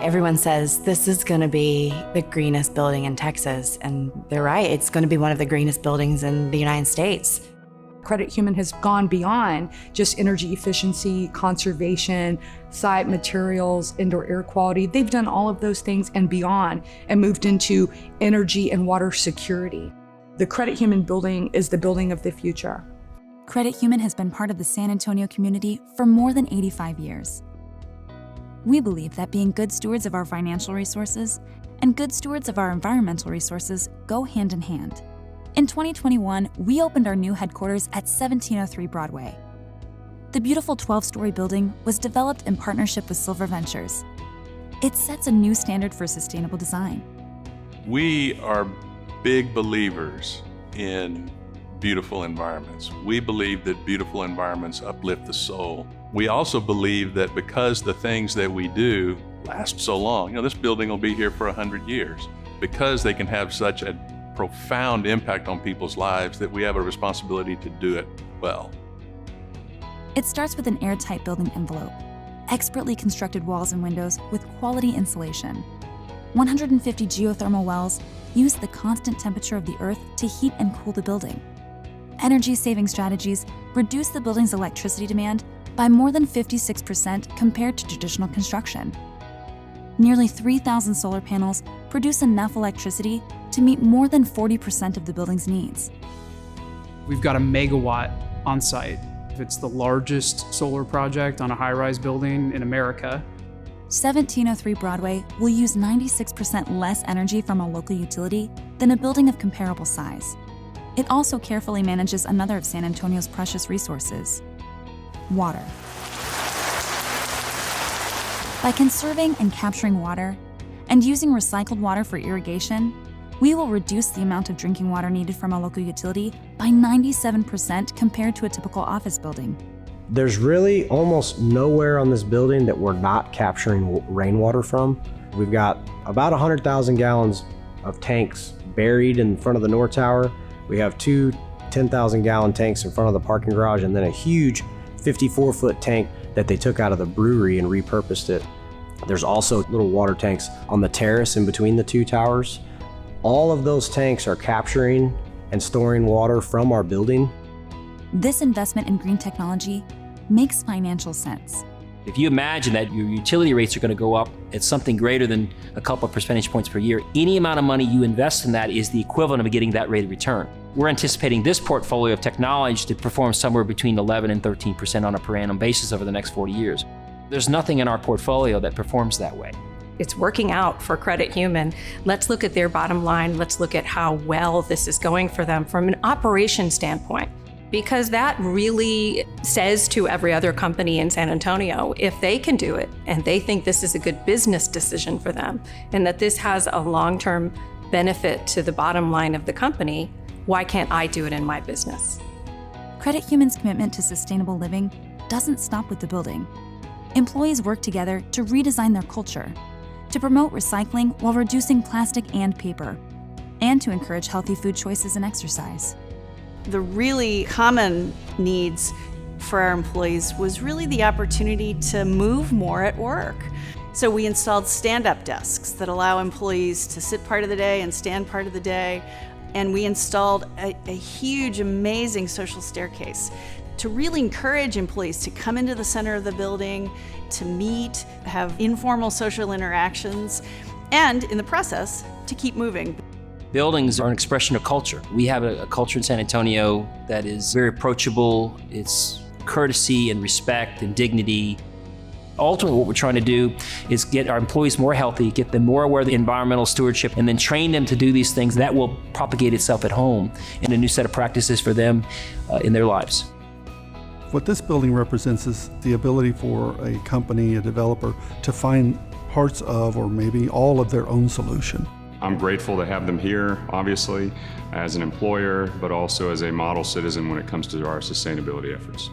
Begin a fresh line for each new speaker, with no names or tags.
Everyone says this is going to be the greenest building in Texas, and they're right. It's going to be one of the greenest buildings in the United States.
Credit Human has gone beyond just energy efficiency, conservation, site materials, indoor air quality. They've done all of those things and beyond and moved into energy and water security. The Credit Human building is the building of the future.
Credit Human has been part of the San Antonio community for more than 85 years. We believe that being good stewards of our financial resources and good stewards of our environmental resources go hand in hand. In 2021, we opened our new headquarters at 1703 Broadway. The beautiful 12-story building was developed in partnership with Silver Ventures. It sets a new standard for sustainable design.
We are big believers in beautiful environments. We believe that beautiful environments uplift the soul. We also believe that because the things that we do last so long, this building will be here for 100 years, because they can have such a profound impact on people's lives, that we have a responsibility to do it well.
It starts with an airtight building envelope, expertly constructed walls and windows with quality insulation. 150 geothermal wells use the constant temperature of the earth to heat and cool the building. Energy-saving strategies reduce the building's electricity demand by more than 56% compared to traditional construction. Nearly 3,000 solar panels produce enough electricity to meet more than 40% of the building's needs.
We've got a megawatt on site. It's the largest solar project on a high-rise building in America.
1703 Broadway will use 96% less energy from a local utility than a building of comparable size. It also carefully manages another of San Antonio's precious resources: water. By conserving and capturing water and using recycled water for irrigation, we will reduce the amount of drinking water needed from a local utility by 97% compared to a typical office building.
There's really almost nowhere on this building that we're not capturing rainwater from. We've got about 100,000 gallons of tanks buried in front of the North Tower. We have two 10,000 gallon tanks in front of the parking garage, and then a huge 54-foot tank that they took out of the brewery and repurposed it. There's also little water tanks on the terrace in between the two towers. All of those tanks are capturing and storing water from our building.
This investment in green technology makes financial sense.
If you imagine that your utility rates are going to go up at something greater than a couple of percentage points per year, any amount of money you invest in that is the equivalent of getting that rate of return. We're anticipating this portfolio of technology to perform somewhere between 11 and 13% on a per annum basis over the next 40 years. There's nothing in our portfolio that performs that way.
It's working out for Credit Human. Let's look at their bottom line. Let's look at how well this is going for them from an operation standpoint, because that really says to every other company in San Antonio, if they can do it and they think this is a good business decision for them and that this has a long-term benefit to the bottom line of the company, why can't I do it in my business?
Credit Human's commitment to sustainable living doesn't stop with the building. Employees work together to redesign their culture, to promote recycling while reducing plastic and paper, and to encourage healthy food choices and exercise.
The really common needs for our employees was really the opportunity to move more at work. So we installed stand-up desks that allow employees to sit part of the day and stand part of the day. And we installed a huge, amazing social staircase to really encourage employees to come into the center of the building, to meet, have informal social interactions, and in the process, to keep moving.
Buildings are an expression of culture. We have a culture in San Antonio that is very approachable. It's courtesy and respect and dignity. Ultimately, what we're trying to do is get our employees more healthy, get them more aware of the environmental stewardship, and then train them to do these things that will propagate itself at home in a new set of practices for them in their lives.
What this building represents is the ability for a company, a developer, to find parts of or maybe all of their own solution.
I'm grateful to have them here, obviously, as an employer, but also as a model citizen when it comes to our sustainability efforts.